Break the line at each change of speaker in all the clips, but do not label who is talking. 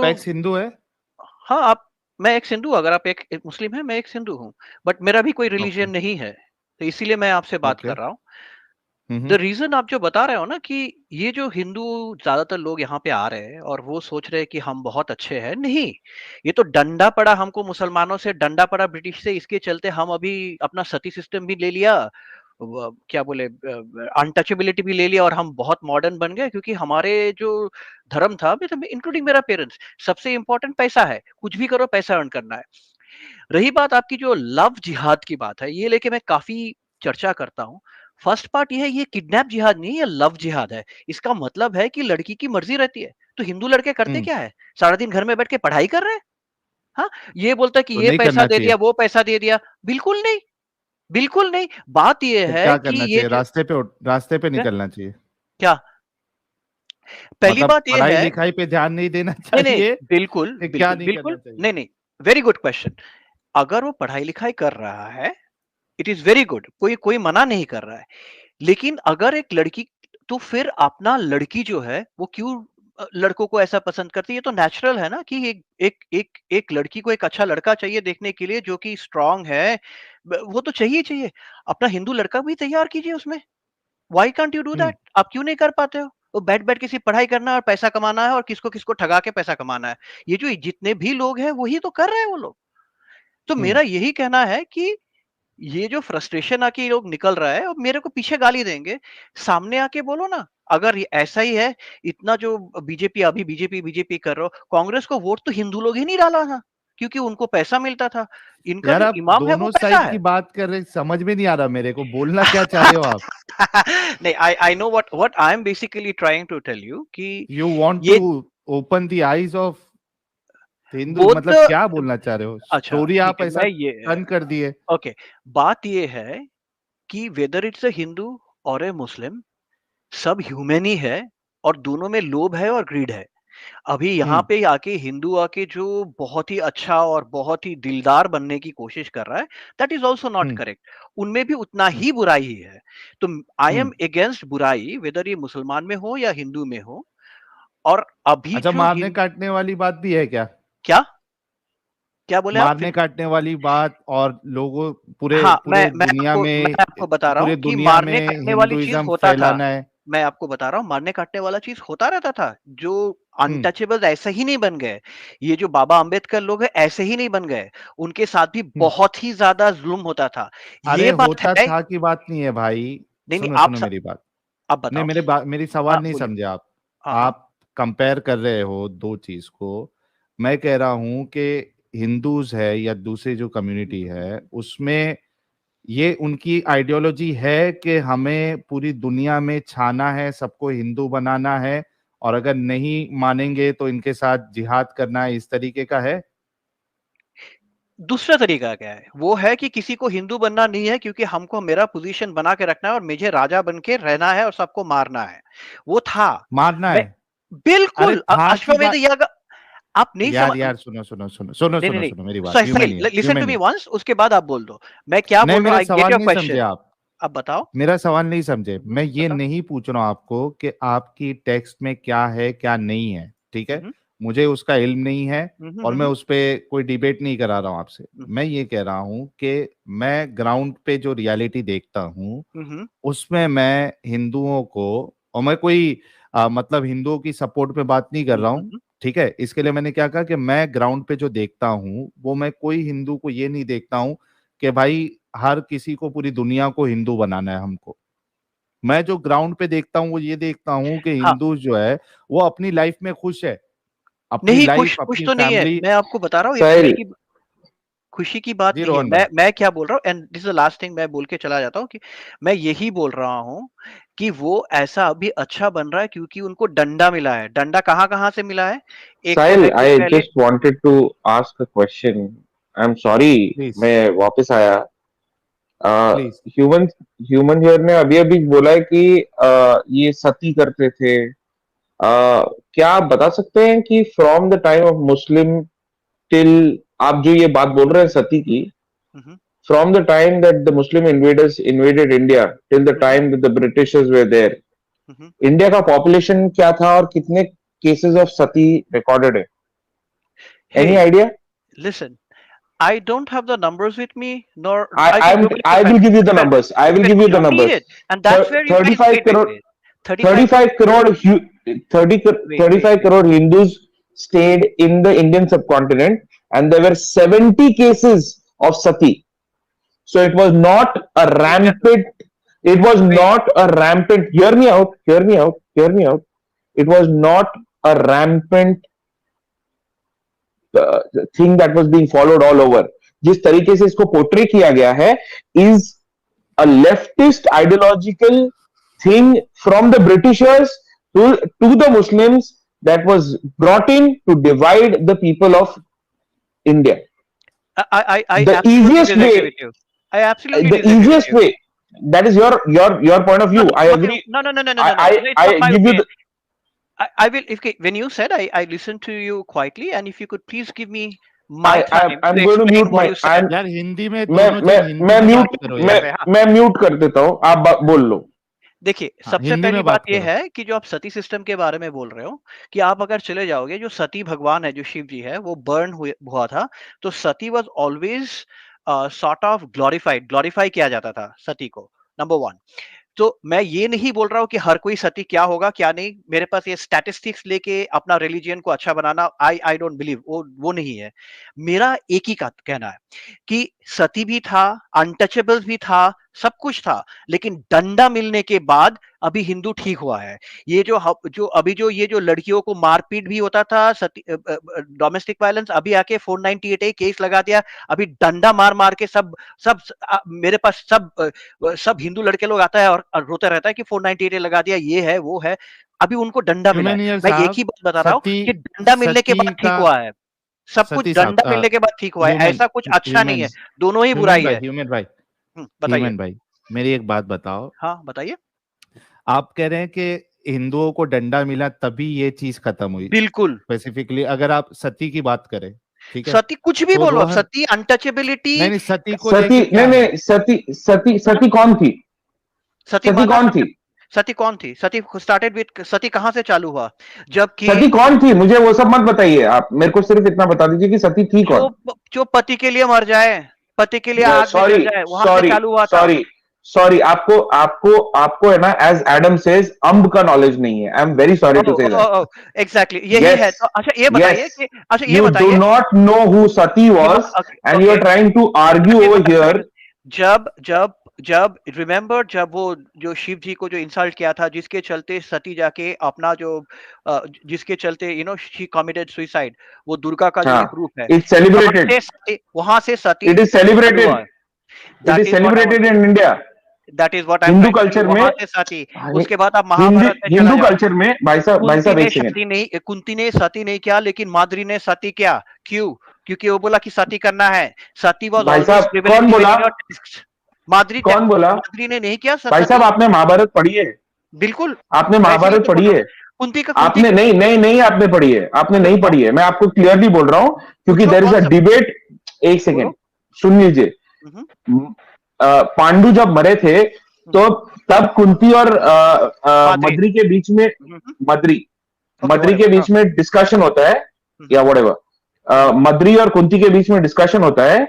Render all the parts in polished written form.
X Hindu है?
हाँ, मैं एक हिंदू, अगर आप एक मुस्लिम है, मैं एक हिंदू हूँ, बट मेरा भी कोई
ओके
रिलीजन नहीं है, तो इसीलिए मैं आपसे बात
ओके।
कर रहा हूँ। The
hmm.
रीजन आप जो बता रहे हो ना कि ये जो हिंदू ज्यादातर लोग यहाँ पे आ रहे हैं और वो सोच रहे हैं कि हम बहुत अच्छे हैं, नहीं, ये तो डंडा पड़ा हमको, मुसलमानों से डंडा पड़ा ब्रिटिश से, इसके चलते हम अभी अपना सती सिस्टम भी ले लिया, क्या बोले, अनटचेबिलिटी भी ले लिया, और हम बहुत मॉडर्न बन गए, क्योंकि हमारे जो धर्म था, इंक्लूडिंग मेरा पेरेंट्स, सबसे इंपॉर्टेंट पैसा है, कुछ भी करो पैसा अर्न करना है। रही बात आपकी जो लव जिहाद की बात है, ये लेके मैं काफी चर्चा करता हूँ। फर्स्ट पार्ट ये है, ये किडनैप जिहाद नहीं है, ये लव जिहाद है। इसका मतलब है कि लड़की की मर्जी रहती है, तो हिंदू लड़के करते
हम्म।
क्या है, सारा दिन घर में बैठ के पढ़ाई कर रहे हैं। हाँ, ये बोलता है कि
तो
ये
नहीं
पैसा
करना
दे
चाहिए?
दिया, वो पैसा दे दिया, बिल्कुल नहीं, बिल्कुल नहीं। बात ये
तो
है
क्या
कि
करना
ये
चाहिए?
जो
रास्ते पे
क्या
निकलना चाहिए?
क्या? पहली
मतलब
बात ये
पढ़ाई
है,
लिखाई पे ध्यान नहीं देना
नहीं नहीं,
चाहिए
बिल्कुल
कि क्या
बिल्कुल
नहीं करना
बिल्कुल
चाहिए?
नहीं नहीं, वेरी गुड क्वेश्चन। अगर वो पढ़ाई लिखाई कर रहा है, इट इज वेरी गुड, कोई कोई मना नहीं कर रहा है, लेकिन अगर एक लड़की, तो फिर अपना लड़की जो है वो क्यों लड़कों को ऐसा पसंद करती है? ये तो नेचुरल है ना कि एक लड़की को एक अच्छा लड़का चाहिए देखने के लिए, जो कि स्ट्रांग है, वो तो चाहिए चाहिए। अपना हिंदू लड़का भी तैयार कीजिए उसमें, why can't you do
hmm
that? आप क्यों नहीं कर पाते हो? तो बैठ बैठ किसी पढ़ाई करना है और पैसा कमाना है, और किसको किसको ठगा के पैसा कमाना है, ये जो जितने भी लोग हैं वही तो कर रहे हैं वो लोग। तो
हम्म।
मेरा यही कहना है कि ये जो फ्रस्ट्रेशन आके ये लोग निकल रहा है, और मेरे को पीछे गाली देंगे, सामने आके बोलो ना, अगर ये ऐसा ही है, इतना जो बीजेपी अभी बीजेपी बीजेपी कर रहे हो, कांग्रेस को वोट तो हिंदू लोग ही नहीं डाला था, क्योंकि उनको पैसा मिलता था, इनका
यार
जो
आप
इमाम है वो
दोनों
पैसा
साइड की
है।
बात कर रहे, समझ में नहीं आ रहा मेरे को, बोलना क्या चाह रहे हो आप?
नहीं, I know what I am basically trying to tell you कि
यू वांट टू
ये
open the eyes of Hindu,
both,
मतलब क्या बोलना चाह रहे हो?
अच्छा
स्टोरी
ठीक
आप
है,
ऐसा
मैं ये,
टर्न कर दिए।
ओके, बात ये है कि वेदर इट्स अ हिंदू और ए मुस्लिम, सब ह्यूमन ही है, और दोनों में लोभ है और ग्रीड है। अभी यहाँ
हम्म
पे आके हिंदू आके जो बहुत ही अच्छा और बहुत ही दिलदार बनने की कोशिश कर रहा है, that is also not
hmm
correct. उनमें भी उतना
हम्म
ही बुराई ही है। तो आई
हम्म।
एम अगेंस्ट बुराई, वेदर ये मुसलमान में हो या हिंदू में हो। और अभी
अच्छा,
जो
मारने काटने वाली बात भी है क्या?
क्या क्या बोले आप
मारने
फिर?
काटने वाली बात, और लोगों, पूरे
हाँ,
पूरे दुनिया
मैं
में,
आपको बता रहा हूँ
पूरे
कि
दुनिया
मारने
में
काटने वाली चीज
हिंदुइज्म
होता था।
फैलाना है।
मैं आपको बता रहा हूँ, मारने काटने वाला चीज होता रहता था, जो
हम्म
अनटचेबल ऐसे ही नहीं बन गए। ये जो बाबा अंबेडकर लोग हैं ऐसे ही नहीं बन गए, उनके साथ भी
हम्म।
बहुत ही ज्यादा जुल्म होता था।
अरे
ये बात
होता
है।
था की बात नहीं है भाई।
नहीं नहीं,
सुनो सुनो मेरी बात।
आप
नहीं,
बताओ।
मेरी सवाल
हाँ,
नहीं
बोलिए।
समझे आप।
हाँ हाँ।
आप कंपेयर कर रहे हो दो चीज को। मैं कह रहा हूं कि हिंदूज है या दूसरी जो कम्युनिटी है उसमें ये उनकी आइडियोलॉजी है कि हमें पूरी दुनिया में छाना है, सबको हिंदू बनाना है, और अगर नहीं मानेंगे तो इनके साथ जिहाद करना है, इस तरीके का है?
दूसरा तरीका क्या है? वो है कि किसी को हिंदू बनना नहीं है, क्योंकि हमको मेरा पोजीशन बना के रखना है और मुझे राजा बन के रहना है और सबको मारना है। वो था।
मारना
मैं
है? अरे
बिल्कुल
था की
अश्वमेध
बात।
याग, आप नहीं
यार
समझ,
यार सुनो सुनो सुनो सुनो
नहीं नहीं
सुनो
नहीं,
सुनो मेरी बात,
सही,
human
listen to
human
me once, उसके बाद आप बोल दो। मैं क्या
नहीं,
बोल रहा हूँ,
मेरा
आई गेट
सवाल
योर
नहीं समझे
क्वेश्चन।
आप।
अब बताओ।
मेरा सवाल नहीं समझे। मैं ये
बताओ।
नहीं पूछ रहा हूं आपको कि आपकी टेक्स्ट में क्या है क्या नहीं है, ठीक है?
हम्म
मुझे उसका इल्म नहीं है,
हम्म
और मैं
हम्म
उस पे कोई डिबेट नहीं करा रहा हूं आपसे। मैं ये कह रहा हूं कि मैं ग्राउंड पे जो रियलिटी देखता हूं
हम्म
उसमें मैं हिंदुओं को, और मैं कोई मतलब हिंदुओं की सपोर्ट पे बात नहीं कर रहा हूँ,
हम्म
ठीक है? इसके लिए मैंने क्या कहा कि मैं ग्राउंड पे जो देखता हूँ वो, मैं कोई हिंदू को ये नहीं देखता हूँ कि भाई हर किसी को, पूरी दुनिया को हिंदू बनाना है हमको। मैं जो ग्राउंड पे देखता हूँ वो ये देखता हूँ कि
हाँ,
हिंदू जो है वो अपनी लाइफ में खुश है, अपनी
नहीं,
लाइफ,
खुश खुश
अपनी
तो नहीं है,
फैमिली।
मैं आपको बता रहा हूँ, ये
साहिल,
खुशी की बात
जी
नहीं है।
रोहन भाई।
मैं क्या बोल रहा हूँ, and this is the last thing मैं बोल के चला जाता हूँ, कि मैं यही बोल रहा हूँ कि वो ऐसा अभी अच्छा बन रहा है क्योंकि उनको डंडा मिला है। डंडा कहाँ कहाँ से मिला है? एक तो है
साहिल,
कि
आई
पहले,
just wanted to ask a question. I am sorry,
please
मैं वापस आया।
प्लीज।
ह्यूमन ह्यूमन हेयर ने अभी अभी बोला है कि ये सती करते थे। क्या आप बता सकते हैं कि from the time of Muslim till, आप जो ये बात बोल रहे हैं सती की,
हम्म
from the time that the Muslim invaders invaded India till the
hmm
time that the Britishers were there,
hmm
India का पॉपुलेशन क्या था और कितने केसेस ऑफ सती रिकॉर्डेड है? Any idea?
Listen, I don't have the numbers with me, nor
I will give you the numbers. I will give you the numbers.
And that's where you
35 crore,
35
crore Hindus stayed in the Indian subcontinent, and there were 70 cases of sati. So it was not a rampant. It was not a rampant. Hear me out. Hear me out. Hear me out. It was not a rampant thing that was being followed all over. जिस तरीके से इसको portray किया गया है is a leftist ideological thing from the Britishers to the Muslims that was brought in to divide the people of India.
I
The easiest way.
with you. I absolutely
The easiest way. That is your point of view. I agree.
No.
I give you the.
I will. When you said, I listened to you quietly, and if you could please give me my time.
I'm going to mute my.
यार हिंदी में
मैं mute कर देता हूँ, आप बोल लो.
देखिए, सबसे पहली बात यह है कि जो आप सती सिस्टम के बारे में बोल रहे हो, कि आप अगर चले जाओगे, जो सती भगवान है, जो शिव जी है, वो बर्न हुआ था, तो Sati was always sort of glorify किया जाता था सती को, नंबर 1. तो मैं ये नहीं बोल रहा हूँ कि हर कोई सती क्या होगा क्या नहीं, मेरे पास ये स्टैटिस्टिक्स लेके अपना रिलीजियन को अच्छा बनाना, आई डोंट बिलीव, वो नहीं है. मेरा एक ही कहना है कि सती भी था, अनटचेबल्स भी था, सब कुछ था, लेकिन डंडा मिलने के बाद अभी हिंदू ठीक हुआ है. ये जो अभी ये जो लड़कियों को मारपीट भी होता था, डोमेस्टिक वायलेंस, अभी आके 498A केस लगा दिया, अभी डंडा मार के सब मेरे पास सब हिंदू लड़के लोग आता है और रोता रहता है कि 498A लगा दिया, ये है वो है. अभी उनको डंडा मिला. मैं एक ही बात बता रहा हूँ कि डंडा मिलने के बाद ठीक हुआ है, सब कुछ डंडा मिलने के बाद ठीक हुआ है. ऐसा कुछ अच्छा नहीं है, दोनों ही बुराई है.
बताइए भाई, मेरी एक बात बताओ.
हाँ बताइए.
आप कह रहे हैं कि हिंदुओं को डंडा मिला तभी ये चीज खत्म हुई.
बिल्कुल.
स्पेसिफिकली अगर आप सती की बात करें, ठीक है,
सती कुछ भी बोलो आप, सती अनटचेबिलिटी.
नहीं सती को
सती कौन थी? सती
कौन थी? सती स्टार्टेड विद, सती कहां से चालू हुआ? जबकि
सती कौन थी, मुझे वो सब मत बताइए, आप मेरे को सिर्फ इतना बता दीजिए कि सती थी कौन.
जो पति के लिए मर जाए, पति के लिए आग में जल जाए, वहां से चालू हुआ था.
सॉरी, आपको है ना, एज एडम सेज, अंब का नॉलेज नहीं है. I am very sorry to say that.
Exactly यही है. तो अच्छा ये बताइए कि
you do not know who Sati was and you are trying to argue over here.
जब रिमेम्बर, जब वो जो शिव जी को जो इंसल्ट किया था, जिसके चलते सती जाके अपना जिसके चलते शी कमिटेड सुसाइड, वो दुर्गा का जो रूप है,
it's celebrated.
वहां से सती,
it is celebrated in India.
That is what
Hindu culture में
सती. उसके बाद आप महाभारत में
हिंदू कल्चर में भाई साहब एक सेकंड,
कुंती ने सती नहीं किया, लेकिन माद्री ने सती किया. क्यों? क्योंकि वो बोला कि सती करना है. सती वाज
भाई साहब, कौन बोला?
माद्री,
कौन बोला?
माद्री ने नहीं किया.
भाई साहब, आपने महाभारत पढ़ी है?
बिल्कुल,
आपने महाभारत पढ़ी है?
कुंती का
आपने नहीं आपने पढ़ी है, आपने नहीं पढ़ी है. मैं आपको क्लियरली बोल रहा हूँ, क्योंकि देयर इज अ डिबेट. एक सेकेंड सुन लीजिए. पांडु जब मरे थे, तो तब कुंती और मद्री के बीच में मद्री के बीच में डिस्कशन होता है, या व्हाटएवर. मद्री और कुंती के बीच में डिस्कशन होता है.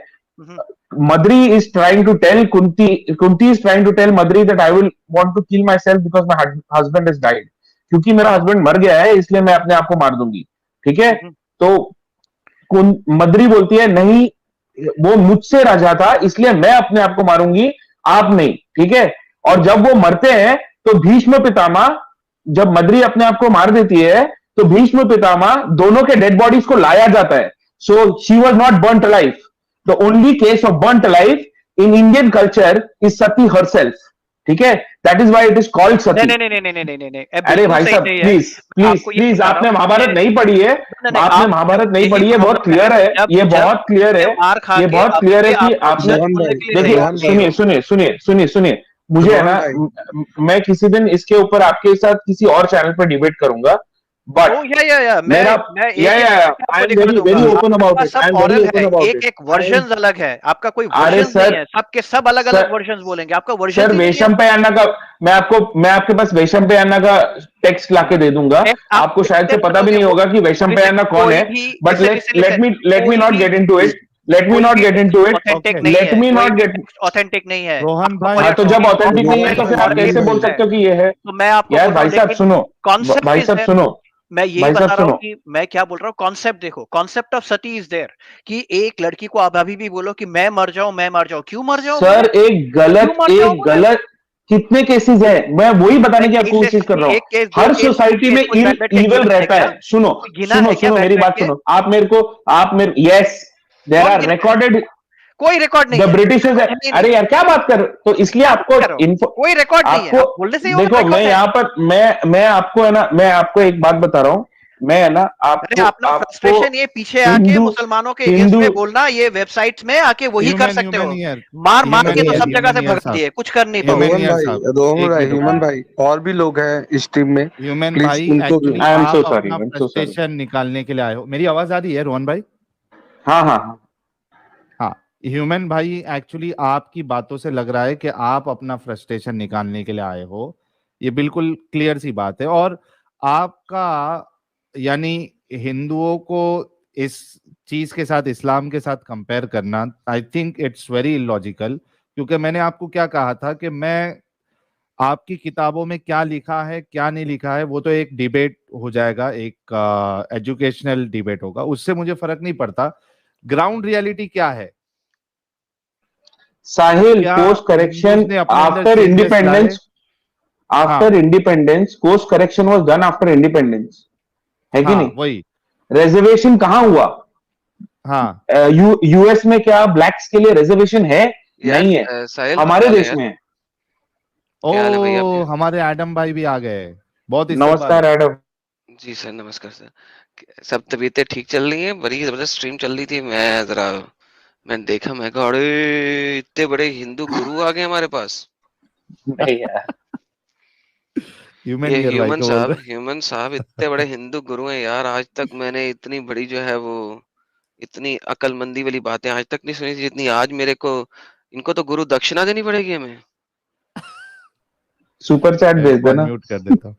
Madri is trying to tell Kunti is trying to tell Madri that I will want to kill myself because my husband is died. क्योंकि मेरा हस्बैंड मर गया है, इसलिए मैं अपने आप को मार दूंगी. ठीक है. तो मद्री बोलती है, नहीं, वो मुझसे राजा था, इसलिए मैं अपने आप को मारूंगी, आप नहीं. ठीक है. और जब वो मरते हैं, तो भीष्म पितामह, जब मद्री अपने आप को मार देती है, तो भीष्म पितामह दोनों के डेड बॉडीज को लाया जाता है. So she was not burnt alive. The only case of burnt alive in Indian culture is Sati herself. ठीक है. That is why it is called Sati.
नहीं.
अरे भाई साहब, प्लीज, आपने महाभारत नहीं पढ़ी है. आपने महाभारत नहीं पढ़ी है. बहुत क्लियर है, ये बहुत क्लियर है, ये बहुत क्लियर है कि आपने, देखिए, सुनिए, मुझे है ना, मैं किसी दिन इसके ऊपर आपके साथ किसी और चैनल पर डिबेट करूंगा, बट
मैं
मेरा
एक
आई
आपको
एम
दिखा
वेरी
दूंगा।
वेरी ओपन अबाउट
आपका
इट,
सब
आई एम वेरी
ऑरल है,
ओपन अबाउट
एक
इट।
एक वर्जन अलग है, आपका कोई
अरे
वर्जन नहीं है, सबके सब अलग अलग वर्जन बोलेंगे, आपका वर्जन
सर
ही नहीं है।
वेशम पे अन्ना का मैं आपके पास वेशम पे अन्ना का टेक्स्ट लाके दे दूंगा, आपको शायद से पता भी नहीं होगा कि वेशम पे अन्ना कौन है, but let me not get into it, let me not get into it,
authentic नहीं
लेट
है,
मी नॉट गेट।
ऑथेंटिक नहीं है।
रोहन भाई,
हाँ, तो जब ऑथेंटिक नहीं है तो फिर आप कैसे बोल सकते हो कि ये है?
तो मैं आपको
यार
बोल रहा
भाई
हूँ,
साहब
लेकिन
सुनो,
कॉन्सेप्ट
भाई साहब सुनो,
मैं यही
भाई
बता
साहब
रहा हूँ
सुनो,
कि मैं क्या बोल रहा हूँ, कॉन्सेप्ट देखो, concept of sati is there, कि एक लड़की को आप अभी भी बोलो कि मैं मर जाऊं, क्यों मर जाऊं बोले?
सर एक गलत कितने केसेस है, मैं वही बताने की आपको कोशिश कर रहा हूँ।
एक केस, दो
हर
केस,
सोसाइटी में
कोई बैठ बैठ के
इविल
गिना है
रहता
क्या?
है। सुनो
कोई गिना
सुनो
है क्या
सुनो,
बैठ
मेरी
बैठ
बात
के?
सुनो, आप मेरे यस, देर
कौन
आर
गिना है?
रिकॉर्डेड,
कोई रिकॉर्ड नहीं
द
है,
ब्रिटिशर्स है।
नहीं
अरे
नहीं,
यार क्या बात कर, तो इसलिए
क्या बात
आपको
कर रहे हो? कोई रिकॉर्ड नहीं है,
आपको
आप बोलने से
देखो, मैं
रिकॉर्ड है।
यहाँ पर मैं आपको है ना, मैं आपको एक बात बता रहा हूँ, मैं है ना
अरे
आपको
अपना
आपको
फ्रस्ट्रेशन ये पीछे आके
हिंदू
मुसलमानों के अगेंस्ट
हिंदू
में बोलना, ये वेबसाइट्स में आके वही कर
ह्यूमन
सकते
ह्यूमन
हो।
ईयर,
मार मार के
ह्यूमन
तो
ईयर,
सब जगह से
ह्यूमन ईयर
भगा
साहब,
दिए, कुछ कर नहीं पाओगे।
ह्यूमन
रोहन
ईयर
भाई,
साहब,
रोहन
एक
भाई,
मिनट,
ह्यूमन भाई, और भी लोग हैं स्ट्रीम में,
ह्यूमन
प्लीज
भाई,
उनको भी।
एक्चुअली
आई एम सो
आप
सॉरी,
अपना
I am so sorry.
Frustration निकालने के लिए आए हो। मेरी आवाज आ रही है रोहन भाई?
हाँ हाँ हाँ।
हाँ, ह्यूमन भाई, एक्चुअली आपकी बातों से लग रहा है कि आप अपना फ्रस्ट्रेशन निकालने के लिए आए हो, ये बिल्कुल क्लियर सी बात है। और आपका यानी हिंदुओं को इस चीज के साथ, इस्लाम के साथ कंपेयर करना, I think it's very illogical. क्योंकि मैंने आपको क्या कहा था कि मैं आपकी किताबों में क्या लिखा है क्या नहीं लिखा है वो तो एक डिबेट हो जाएगा, एक एजुकेशनल डिबेट होगा, उससे मुझे फर्क नहीं पड़ता। ग्राउंड रियलिटी क्या है?
साहिल,
क्या
कोर्स
हिंदूज
करेक्शन
ने अपने अंदर
आफ्टर
चेंजेस लाए?
इंडिपेंडेंस,
हाँ,
course correction was done after independence, है कि
हाँ
नहीं?
वही,
रिजर्वेशन कहाँ हुआ?
हाँ
यूएस में क्या ब्लैक्स के लिए रिजर्वेशन है?
यार
नहीं है,
साहिल क्या
हमारे
हाल है
देश
यार?
में है।
क्या हाल है भैया
ओ,
आपके?
हमारे एडम भाई भी आ गए, बहुत इस्तकबाल
नमस्कार
है।
एडम।
जी सर, नमस्कार सर। सब तबीयतें ठीक चल रही हैं? बड़ी जबरदस्त स्ट्रीम चल रही थी। मैंने देखा, मैं कहा अरे इतने बड़े हिंदू गुरु आ गए हमारे पास।
नहीं यार,
ह्यूमन
ये
ईयर भाई को बोल रहे
ह्यूमन साहब इतने बड़े हिंदू गुरु हैं यार। आज तक मैंने इतनी बड़ी जो है वो इतनी अकलमंदी वाली बातें आज तक नहीं सुनी थी जितनी आज मेरे को। इनको तो गुरु दक्षिणा देनी पड़ेगी हमें।
सुपर चैट
मैं
भेज
इसको
देना।
अनम्यूट कर देता हूँ।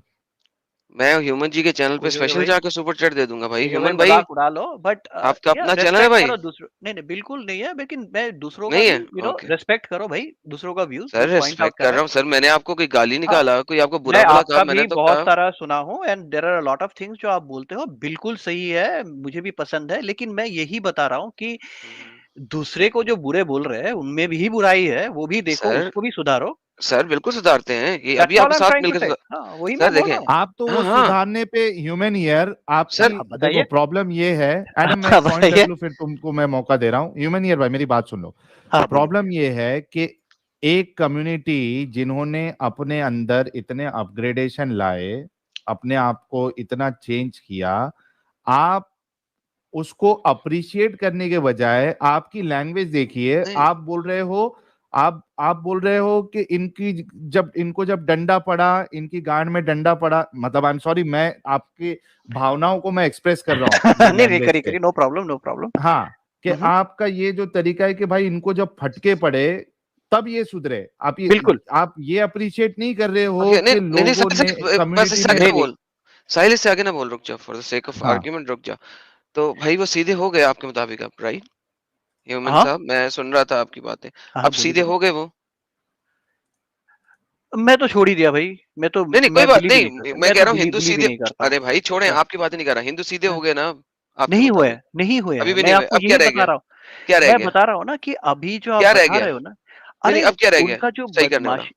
मैं ह्यूमन जी के चैनल पे
ठीक है
स्पेशल
भाई,
जाके सुपर चैट दे दूंगा भाई।
ठीक है भाई,
ह्यूमन भाई,
मजाक उड़ा लो, बट
आपका
या
अपना चैनल है
रेस्पेक्ट
भाई?
करो दूसरों, नहीं नहीं बिल्कुल नहीं है, लेकिन मैं दूसरों का
नहीं
भी
है? ओके
रेस्पेक्ट करो भाई, दूसरों का व्यूज
सर,
जो पॉइंट आउट
रिस्पेक्ट
कर
कर
रहे
रहा
हैं।
हूँ सर। मैंने आपको कोई गाली
हाँ,
निकाला, कोई आपको
मैं
बुरा भला कहा?
आपका
मैंने
भी
तो
बहुत
कहा।
सारा सुना हूँ, and there are a lot of things जो आप बोलते हो बिल्कुल सही है, मुझे भी पसंद है, लेकिन मैं यही बता रहा हूँ कि
हम्म,
दूसरे को जो बुरे बोल रहे हैं उनमें भी बुराई है, वो भी देखो,
सर
उसको भी सुधारो।
सर बिल्कुल सुधारते हैं ये,
दैट्स
अभी
ऑल
आपके
आई एम
साथ
ट्राइंग टू
मिलकर
से।
सुधार।
हाँ, वही
सर
मैं बोल
देखें,
रहा हूँ।
आप तो वो
हाँ हाँ
सुधारने पे ह्यूमन ईयर, आपकी
सर,
आप
देखो
बताइए।
प्रॉब्लम ये है। एडम, मैं एक पॉइंट कर
बताइए।
लूं फिर तुमको मैं मौका दे रहा हूँ। ह्यूमन ईयर भाई, मेरी बात सुन लो।
हाँ बोलिए।
प्रॉब्लम ये है कि एक कम्युनिटी जिन्होंने अपने अंदर इतने अपग्रेडेशन लाए, अपने आप को इतना चेंज किया, आप उसको अप्रिशिएट करने के बजाय आपकी लैंग्वेज देखिए,
नहीं
आप बोल रहे हो कि जब डंडा पड़ा, इनकी गांड में डंडा पड़ा, मतलब आई एम सॉरी, मैं आपकी भावनाओं को मैं एक्सप्रेस कर रहा हूँ अपनी
नहीं नहीं,
लैंग्वेज
करिए
से।
करिए, नो प्रॉब्लम नो प्रॉब्लम।
हाँ, कि आपका ये जो तरीका है कि भाई इनको जब फटके पड़े तब ये सुधरे,
बिल्कुल।
आप ये अप्रिशिएट नहीं कर रहे हो
ओके, नहीं
कि
नहीं नहीं
लोगों
सर
ने,
सर, बस
कम्युनिटी
इससे आगे
ने।
ना
नहीं नहीं,
बोल। साहिल, इससे आगे ना बोल, रुक जा, फॉर द सेक ऑफ
हाँ,
आर्ग्यूमेंट रुक जा। तो भाई वो सीधे हो गए आपके मुताबिक अब, राइट? ह्यूमन
हाँ
साहब, मैं सुन रहा था आपकी बातें।
हाँ
अब
हाँ, बोलिए
सीधे
बोलिए।
हो गए वो?
मैं तो छोड़ ही दिया भाई, मैं तो,
नहीं नहीं, कोई
मैं
बात
बिलीव ही नहीं
नहीं,
करता,
मैं
मैं
कह
तो
रहा हूँ हिंदू
बिलीव ही
सीधे।
नहीं करता हूँ।
अरे भाई छोड़े,
हाँ,
आपकी बात नहीं कर रहा, हिंदू सीधे
हाँ।
हो गए ना अब आपके
नहीं हुए
मुताबिक?
हैं, नहीं हुए
अभी
हैं,
भी
मैं
नहीं हुए,
आपको
अब क्या
यही
रह
बता
गया?
रहा हूँ।
क्या रह
मैं
गया?
बता रहा हूँ ना कि अभी जो आप
क्या रह
बता
गया?
रहे हो ना,
नहीं नहीं,
अरे
अब क्या रह गया
उनका जो
सही करने वाला?
बदमाशी,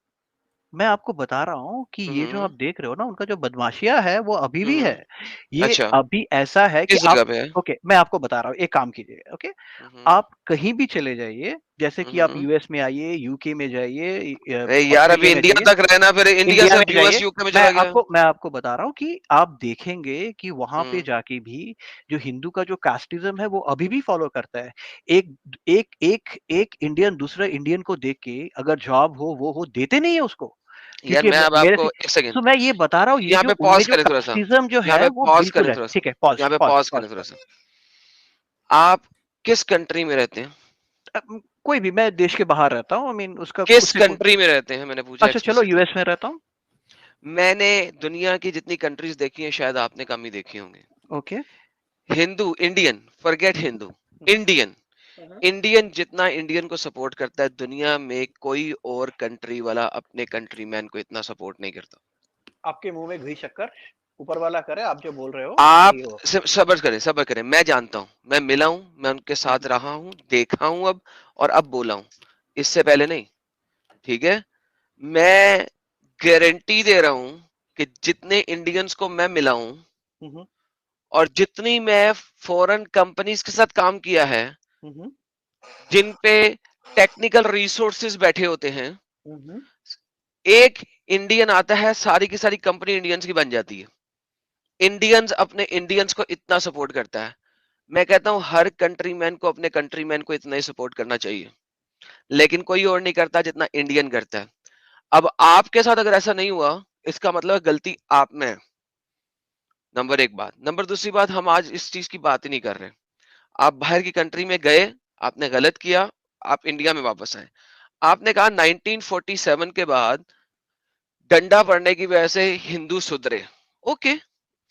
मैं आपको बता रहा हूँ कि ये जो
हम्म
आप देख रहे हो ना, उनका जो बदमाशिया है वो अभी भी है।
हम्म,
ये
अच्छा,
अभी ऐसा है कि
किस
आप,
जगह पे है?
ओके मैं आपको बता रहा हूँ, एक काम कीजिए, ओके,
हम्म
आप कहीं भी चले जाइए, जैसे कि आप
हम्म।
यूएस में आइए, यूके में जाइए,
अरे यार, अभी
ऑस्ट्रेलिया में
इंडिया
जाइए,
तक रहना, फिर इंडिया
इंडिया
से
में
अब यूएस
जाइए।
यूके में चला गया।
मैं आपको बता रहा हूँ कि आप देखेंगे कि वहां पे
हम्म
जाके भी जो हिंदू का जो कास्टिज्म है वो अभी भी फॉलो करता है। एक एक इंडियन दूसरे इंडियन को देख के अगर जॉब हो वो हो, देते नहीं है उसको।
यार मैं अब
मेरे
आपको
से
एक सेकंड
तो मैं ये बता रहा हूँ, ये
यहाँ
जो
पे
उनमें
पॉज
जो
करें थोड़ा सा,
कास्टिज्म जो
यहाँ
है
पे
वो
पॉज
बिल्कुल
करें
है।
थोड़ा सा,
ठीक है, पॉज
यहाँ पे
पॉज
पॉज
पॉज
करें थोड़ा सा।
पॉज।
आप किस कंट्री में रहते हैं?
कोई भी, मैं देश के बाहर रहता हूँ, आई मीन उसका
किस
उससे
कंट्री में रहते हैं मैंने पूछा
अच्छा चलो
एक्सप्लिसिटली।
यूएस में रहता हूँ।
मैंने दुनिया की जितनी कंट्रीज देखी हैं शायद आपने कम ही देखी होंगी।
Okay.
Hindu, Indian, forget Hindu, Indian, Indian जितना इंडियन को सपोर्ट करता है दुनिया में कोई और कंट्री वाला अपने कंट्रीमैन को इतना सपोर्ट नहीं करता।
आपके मुंह में घी शक्कर ऊपर वाला करे, आप जो बोल रहे हो
आप
सही हो।
सबर करें, मैं जानता हूं, मैं मिला हूं, मैं उनके साथ रहा हूं, देखा हूं अब, और अब बोला हूं, इससे पहले नहीं। ठीक है, मैं गारंटी दे रहा हूं कि जितने इंडियंस को मैं मिला हूं और जितनी मैं फॉरेन कंपनीज के साथ काम किया है जिन पे टेक्निकल रिसोर्सेज बैठे होते हैं, एक इंडियन आता है सारी की सारी कंपनी इंडियंस की बन जाती है। इंडियंस अपने इंडियंस को इतना सपोर्ट करता है। मैं कहता हूं हर कंट्रीमैन को अपने कंट्रीमैन को इतना ही सपोर्ट करना चाहिए, लेकिन कोई और नहीं करता जितना इंडियन करता है। अब आपके साथ अगर ऐसा नहीं हुआ, इसका मतलब गलती आप में है। नंबर एक बात। नंबर दूसरी बात, हम आज इस चीज की बात ही नहीं कर रहे। आप बाहर की कंट्री में गए, आपने गलत किया, आप इंडिया में वापस आए। आपने कहा 1947 के बाद डंडा पड़ने की वजह से हिंदू सुधरे। ओके,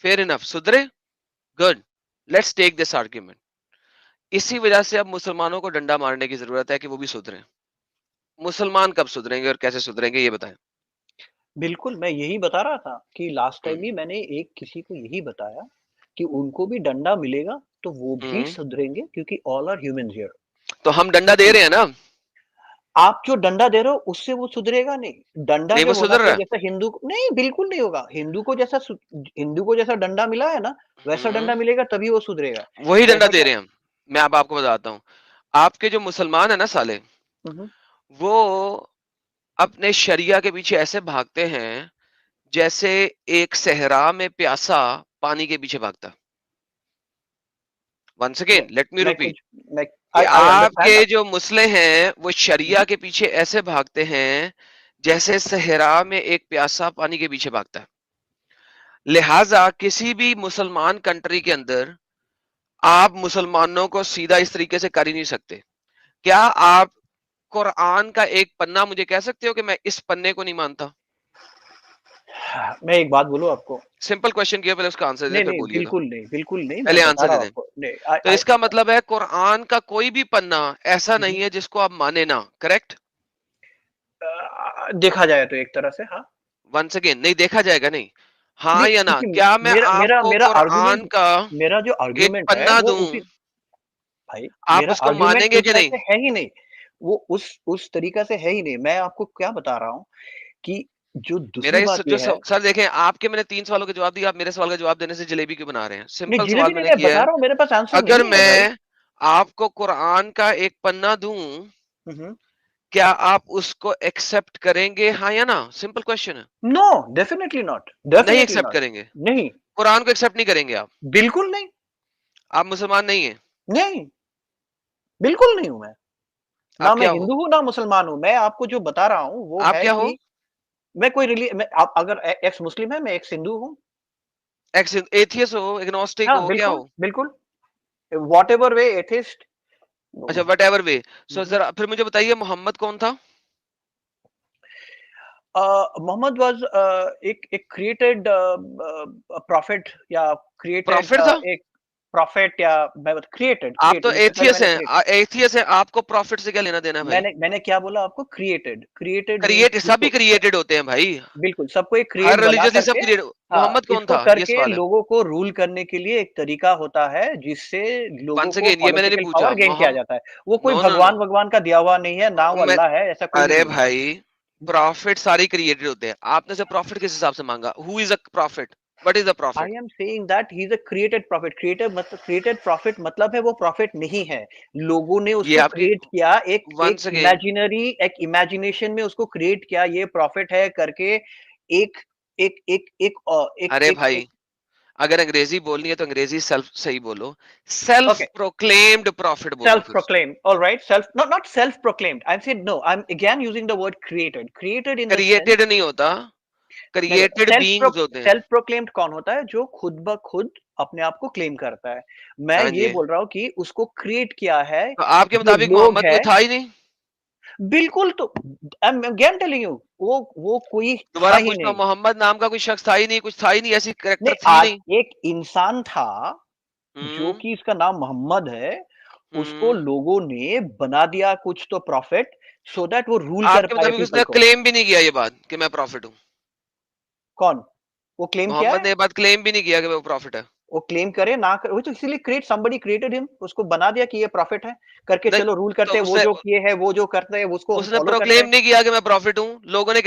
फेयर इनफ, सुधरे, good, let's take this argument. इसी वजह से अब मुसलमानों को डंडा मारने की जरूरत है कि वो भी सुधरे। मुसलमान कब सुधरेंगे और कैसे सुधरेंगे ये बताएं।
बिल्कुल, मैं यही बता रहा था कि लास्ट टाइम
हम्म,
ही मैंने एक किसी को यही बताया कि उनको भी डंडा मिलेगा तो वो भी
हम्म,
सुधरेंगे, क्योंकि ऑल आर ह्यूमंस हियर।
तो हम डंडा दे रहे हैं ना?
आप जो डंडा दे रहे हो उससे वो सुधरेगा नहीं। डंडा
नहीं, वो
जब होना
सुधर रहा
चाहिए
है।
जैसा हिंदू को, नहीं बिल्कुल नहीं होगा। हिंदू को जैसा डंडा मिला है ना, वैसा डंडा मिलेगा तभी वो सुधरेगा।
वही डंडा
जैसा
दे
कि
रहे हैं हम। मैं अब आपको बताता हूँ। आपके जो मुसलमान है ना साले, वो अपने शरिया के पीछे ऐसे भागते हैं जैसे एक सहरा में प्यासा पानी के पीछे भागता। वंस
मैं
अगेन लेट मी
मैं
रिपीट
कुछ मैं
कि
आई
आपके
अंडरस्टैंड।
जो मुस्ले हैं वो शरिया के पीछे ऐसे भागते हैं जैसे सहरा में एक प्यासा पानी के पीछे भागता है। लिहाजा किसी भी मुसलमान कंट्री के अंदर आप मुसलमानों को सीधा इस तरीके से कर ही नहीं सकते। क्या आप कुरान का एक पन्ना मुझे कह सकते हो कि मैं इस पन्ने को नहीं मानता?
मैं एक बात बोलूं आपको।
सिंपल क्वेश्चन किया, पहले उसका आंसर दे
नहीं
फिर
नहीं,
बोलिएगा।
बिल्कुल नहीं, बिल्कुल नहीं, मैं
पहले
बता
आंसर
रहा
दे
हूँ
दें।
आपको। नहीं
तो इसका मतलब है कुरान का कोई भी पन्ना ऐसा नहीं है जिसको आप माने ना, करेक्ट?
देखा जाए तो एक तरह से हाँ।
वंस अगेन, नहीं देखा जाएगा नहीं, हाँ
नहीं,
या ना?
क्योंकि
क्या मैं
मेरा मेरा
आपको
मेरा
कुरान
आर्गुमेंट
का
मेरा जो
एक
आर्गुमेंट है
पन्ना
वो
दूं,
उसी भाई,
आप
मेरा
उसको
आर्गुमेंट
मानेंगे
उस
कि
टाइप
नहीं?
से है ही नहीं। वो उस तरीका से है ही नहीं। मैं आपको क्या बता रहा हूँ कि जो
मेरा
दूसरी
इस
बात
जो
ये है।
सर देखें, आपके मैंने 3 सवालों के जवाब दिए, आप मेरे सवाल का जवाब देने से जलेबी क्यों बना रहे हैं?
नहीं,
सिंपल सवाल
जिलेबी नहीं,
मैंने
मैं
किया
बता
है।
रहा हूँ, मेरे पास आंसर
अगर
नहीं है भाई।
मैं आपको कुरान का एक पन्ना दूं,
हम्म।
क्या आप उसको एक्सेप्ट करेंगे, हाँ या ना? सिंपल क्वेश्चन है।
नो, डेफिनेटली नॉट,
नहीं
डेफिनेटली
एक्सेप्ट
नॉट।
करेंगे?
नहीं,
कुरान को एक्सेप्ट नहीं करेंगे आप?
बिल्कुल नहीं।
आप मुसलमान नहीं है?
नहीं, बिल्कुल नहीं हूं मैं। ना
आप
मैं
क्या हो?
हिंदू हूँ ना मुसलमान हूँ। मैं आपको जो बता रहा हूँ वो
आप
है
क्या हो?
कि मैं कोई मैं, आप अगर एक्स मुस्लिम है, मैं एक्स हिंदू हूँ।
एक्स एथियस हो, एग्नोस्टिक
हाँ
हो, क्या
बिल्कुल
हो?
बिल्कुल, वॉट एवर वे एथिस्ट।
अच्छा, वट एवर वे। सो जरा फिर मुझे बताइए, मोहम्मद कौन था?
मोहम्मद वाज एक क्रिएटेड प्रॉफिट, या क्रिएटेड
प्रॉफिट था?
एक प्रॉफिट, या मैं क्रिएटेड
आप तो
क्रिएटेड उससे पहले
एथियस
मैंने
हैं, एथियस हैं, आपको प्रॉफिट से क्या लेना देना है भाई?
मैंने क्या बोला आपको? क्रिएटेड, क्रिएटेड मीन्स
क्रिएट, सभी
जिसको
क्रिएटेड होते हैं भाई।
बिल्कुल सबको एक
हर
क्रिएट बना
रिलीजन सब
करके।
क्रिएट।
हाँ,
मोहम्मद कौन
इसको
था, ये
करके
सवाल है।
लोगों को रूल करने के लिए एक तरीका होता है जिससे लोगों
वंस
को
अगेन, ये मैंने नहीं
पॉलिटिकल
पूछा
पावर गेन किया जाता है। वो कोई
नो नो नो।
भगवान भगवान का दिया हुआ नहीं है ना, वो
मैं,
अल्लाह है, ऐसा कुछ भी
अरे
नहीं है।
भाई, प्रॉफिट सारे क्रिएटेड होते हैं। आपने से प्रॉफिट किस हिसाब से मांगा? Who is a profit? What is a profit?
I am saying that he is a created profit. Created profit मतलब है वो प्रॉफिट नहीं है। लोगों ने
ये
उसको
आपकी,
क्रिएट किया, एक
वंस अगेन,
इमेजिनरी, एक इमेजिनेशन में उसको क्रिएट किया, ये प्रॉफिट है करके। एक एक एक एक एक
अरे
एक, एक
भाई, अगर अंग्रेजी बोलनी है तो अंग्रेजी सेल्फ सही बोलो, सेल्फ प्रोक्लेम्ड प्रॉफिट बोलो।
Self-proclaimed. All right. Not self-proclaimed. I've said no. I'm again using the word created. Created in the sense.
Created नहीं होता, क्रिएटेड बीइंग्स होते हैं।
Self-proclaimed कौन होता है? जो खुद ब खुद अपने आप को क्लेम करता है। मैं
हाँ
ये
जी।
बोल रहा हूँ कि उसको क्रिएट किया है
तो आपके
जो
मुताबिक
लोग
मोहम्मद
है।
कोई था ही नहीं?
बिल्कुल, तो I'm again telling you, वो कोई था
दोबारा
ही
पूछता हूँ,
नहीं।
मोहम्मद नाम का कोई शख्स था ही नहीं, कुछ था ही नहीं, ऐसी कैरेक्टर
नहीं,
थी नहीं।
एक इंसान था जो
हम्म,
कि इसका नाम मोहम्मद है, उसको
हम्म।
लोगों ने बना दिया कुछ तो प्रॉफिट, सो दैट वो रूल कर
आपके
पाए
मुताबिक
पीपल
उसने
को।
क्लेम भी नहीं किया ये बात कि मैं प्रॉफिट हूँ?
कौन? वो क्लेम किया
मोहम्मद
है?
ने ये बात क्लेम भी नहीं किया कि वो प्रॉफिट है।
वो क्लेम करे ना करे, वो तो इसीलिए somebody created him, उसको बना दिया कि ये प्रॉफिट है, करके
नहीं,
चलो रूल करते
तो
हैं, वो
उसने
जो किए है, वो जो करते हैं, उसको हम
उसने
फॉलो करते
प्रोक्लेम
हैं।
नहीं किया कि मैं प्रॉफिट हूँ, लोगों ने